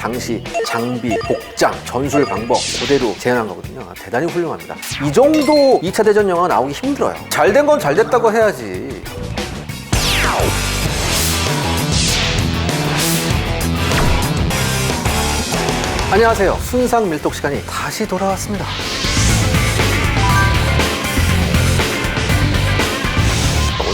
당시 장비, 복장, 전술 방법 그대로 재현한 거거든요. 대단히 훌륭합니다. 이 정도 2차 대전 영화 나오기 힘들어요. 잘 된 건 잘 됐다고 해야지. 안녕하세요. 순상 밀독 시간이 다시 돌아왔습니다.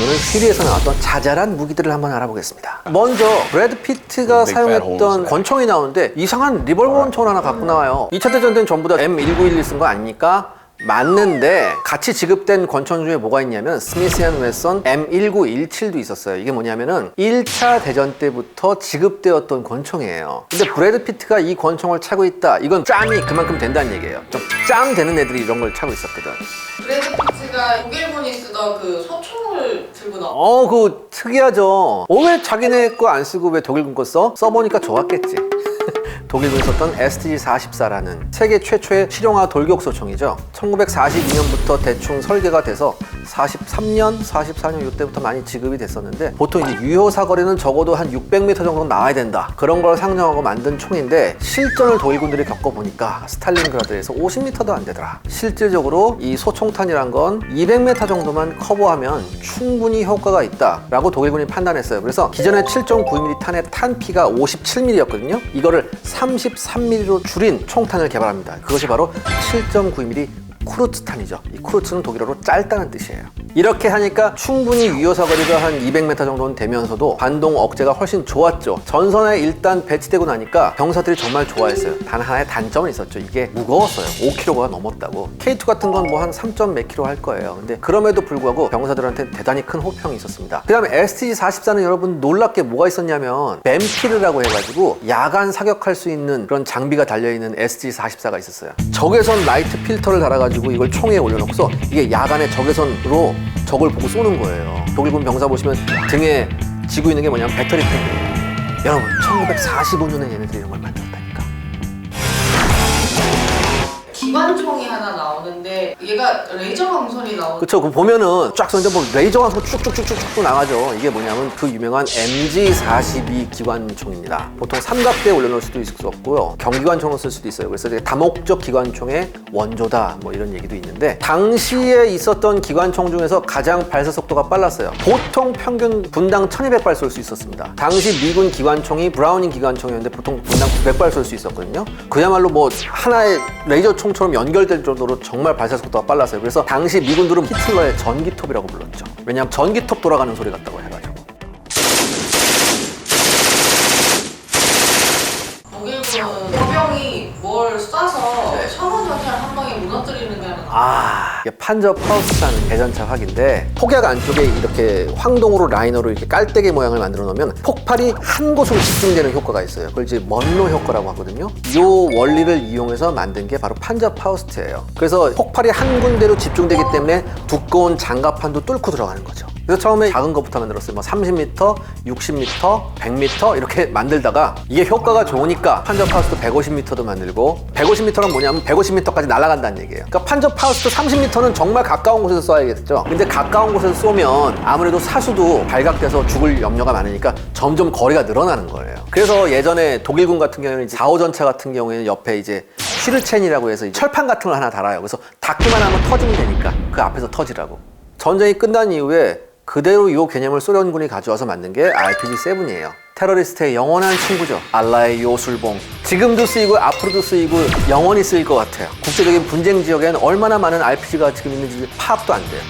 오늘은 휘리에서 나왔던 자잘한 무기들을 한번 알아보겠습니다. 먼저 브래드 피트가 사용했던 권총이 나오는데 이상한 리볼버 권총을 하나 갖고 나와요. 2차 대전 때는 전부 다 M1911 쓴 거 아닙니까? 맞는데 같이 지급된 권총 중에 뭐가 있냐면 스미스앤 웨선 M1917도 있었어요. 이게 뭐냐면은 1차 대전 때부터 지급되었던 권총이에요. 근데 브래드 피트가 이 권총을 차고 있다. 이건 짬이 그만큼 된다는 얘기예요. 좀 짬 되는 애들이 이런 걸 차고 있었거든. 브래드 피트가 독일군이 쓰던 그 소총을 들고 나와. 그거 특이하죠. 왜 자기네 거 안 쓰고 왜 독일군 거 써? 써보니까 좋았겠지. 독일군이 썼던 STG-44라는 세계 최초의 실용화 돌격소총이죠. 1942년부터 대충 설계가 돼서 43년, 44년 이때부터 많이 지급이 됐었는데 보통 이제 유효 사거리는 적어도 한 600m 정도는 나와야 된다. 그런 걸 상정하고 만든 총인데 실전을 독일군들이 겪어보니까 스탈린그라드에서 50m도 안 되더라. 실질적으로 이 소총탄이란 건 200m 정도만 커버하면 충분히 효과가 있다라고 독일군이 판단했어요. 그래서 기존의 7.9mm 탄의 탄피가 57mm였거든요. 이거를 33mm로 줄인 총탄을 개발합니다. 그것이 바로 7.9mm 쿠르츠탄이죠. 이 쿠르츠는 독일어로 짧다는 뜻이에요. 이렇게 하니까 충분히 유효 사거리가 한 200m 정도는 되면서도 반동 억제가 훨씬 좋았죠. 전선에 일단 배치되고 나니까 병사들이 정말 좋아했어요. 단 하나의 단점은 있었죠. 이게 무거웠어요. 5kg가 넘었다고. K2 같은 건 뭐 한 3점 몇 킬로 할 거예요. 근데 그럼에도 불구하고 병사들한테 대단히 큰 호평이 있었습니다. 그 다음에 STG-44는 여러분 놀랍게 뭐가 있었냐면 뱀피르라고 해가지고 야간 사격할 수 있는 그런 장비가 달려있는 STG-44가 있었어요. 적외선 라이트 필터를 달아가지고 이걸 총에 올려놓고서 이게 야간에 적외선으로 적을 보고 쏘는 거예요. 독일군 병사 보시면 등에 지고 있는 게 뭐냐면 배터리 팩이에요. 여러분 1945년에 얘네들이 이런 걸 만들었다니까. 기관총이 하나 나오는데 얘가 레이저 광선이 나오는. 그쵸. 그 보면은 쫙 쏘는데 뭐 레이저 광선 쭉쭉쭉쭉쭉 나가죠. 이게 뭐냐면 그 유명한 MG42 기관총입니다. 보통 삼각대에 올려놓을 수도 있었고요. 경기관총을 쓸 수도 있어요. 그래서 다목적 기관총의 원조다 뭐 이런 얘기도 있는데 당시에 있었던 기관총 중에서 가장 발사 속도가 빨랐어요. 보통 평균 분당 1200발 쏠 수 있었습니다. 당시 미군 기관총이 브라우닝 기관총이었는데 보통 분당 900발 쏠 수 있었거든요. 그야말로 뭐 하나의 레이저 총처럼 연결될 정도로 정말 발사 속도가 빨랐어요. 그래서 당시 미군들은 히틀러의 전기톱이라고 불렀죠. 왜냐하면 전기톱 돌아가는 소리 같다고 해가지고. 독일군 포병이 뭘 쏴서 셔먼 전차를 한 방에 무너뜨리는 게 하나. 이게 판저 파우스트라는 대전차 확인데 폭약 안쪽에 이렇게 황동으로 라이너로 이렇게 깔때기 모양을 만들어 놓으면 폭발이 한 곳으로 집중되는 효과가 있어요. 그걸 이제 먼로 효과라고 하거든요. 이 원리를 이용해서 만든 게 바로 판저 파우스트예요. 그래서 폭발이 한 군데로 집중되기 때문에 두꺼운 장갑판도 뚫고 들어가는 거죠. 그래서 처음에 작은 것부터 만들었어요. 뭐 30m, 60m, 100m 이렇게 만들다가 이게 효과가 좋으니까 판저 파우스트 150m도 만들고 150m는 뭐냐면 150m까지 날아간다는 얘기예요. 그러니까 판저 파우스트 30m는 정말 가까운 곳에서 쏴야겠죠. 근데 가까운 곳에서 쏘면 아무래도 사수도 발각돼서 죽을 염려가 많으니까 점점 거리가 늘어나는 거예요. 그래서 예전에 독일군 같은 경우에는 이제 4호 전차 같은 경우에는 옆에 이제 슈르첸이라고 해서 철판 같은 걸 하나 달아요. 그래서 닿기만 하면 터지면 되니까 그 앞에서 터지라고. 전쟁이 끝난 이후에 그대로 이 개념을 소련군이 가져와서 만든 게 RPG-7이에요. 테러리스트의 영원한 친구죠. 알라의 요술봉. 지금도 쓰이고 앞으로도 쓰이고 영원히 쓰일 것 같아요. 국제적인 분쟁 지역에는 얼마나 많은 RPG가 지금 있는지 파악도 안 돼요.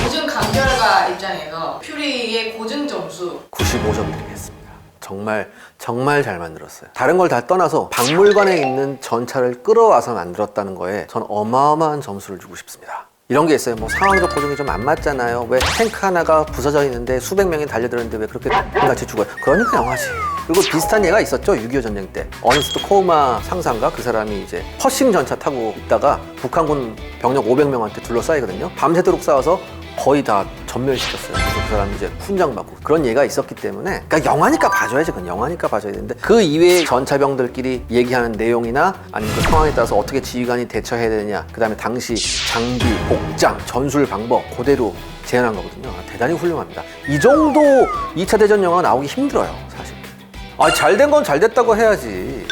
고증 간결가 입장에서 퓨리의 고증 점수 95점 드리겠습니다. 정말 잘 만들었어요. 다른 걸 다 떠나서 박물관에 있는 전차를 끌어와서 만들었다는 거에 전 어마어마한 점수를 주고 싶습니다. 이런 게 있어요. 뭐 상황적 고증이 좀 안 맞잖아요. 왜 탱크 하나가 부서져 있는데 수백 명이 달려들었는데 왜 그렇게 같이 죽어요? 그러니까 영화지. 그리고 비슷한 예가 있었죠. 6.25 전쟁 때. 어니스트 코우마 상사인가? 그 사람이 이제 퍼싱 전차 타고 있다가 북한군 병력 500명한테 둘러싸이거든요. 밤새도록 싸워서 거의 다 전멸시켰어요. 그래서 그 사람이 이제 훈장받고 그런 예가 있었기 때문에 그러니까 영화니까 봐줘야지. 그건 영화니까 봐줘야 되는데 그 이외의 전차병들끼리 얘기하는 내용이나 아니면 그 상황에 따라서 어떻게 지휘관이 대처해야 되느냐, 그 다음에 당시 장비, 복장, 전술 방법 그대로 재현한 거거든요. 대단히 훌륭합니다. 이 정도 2차 대전 영화 나오기 힘들어요, 사실. 아, 잘 된 건 잘 됐다고 해야지.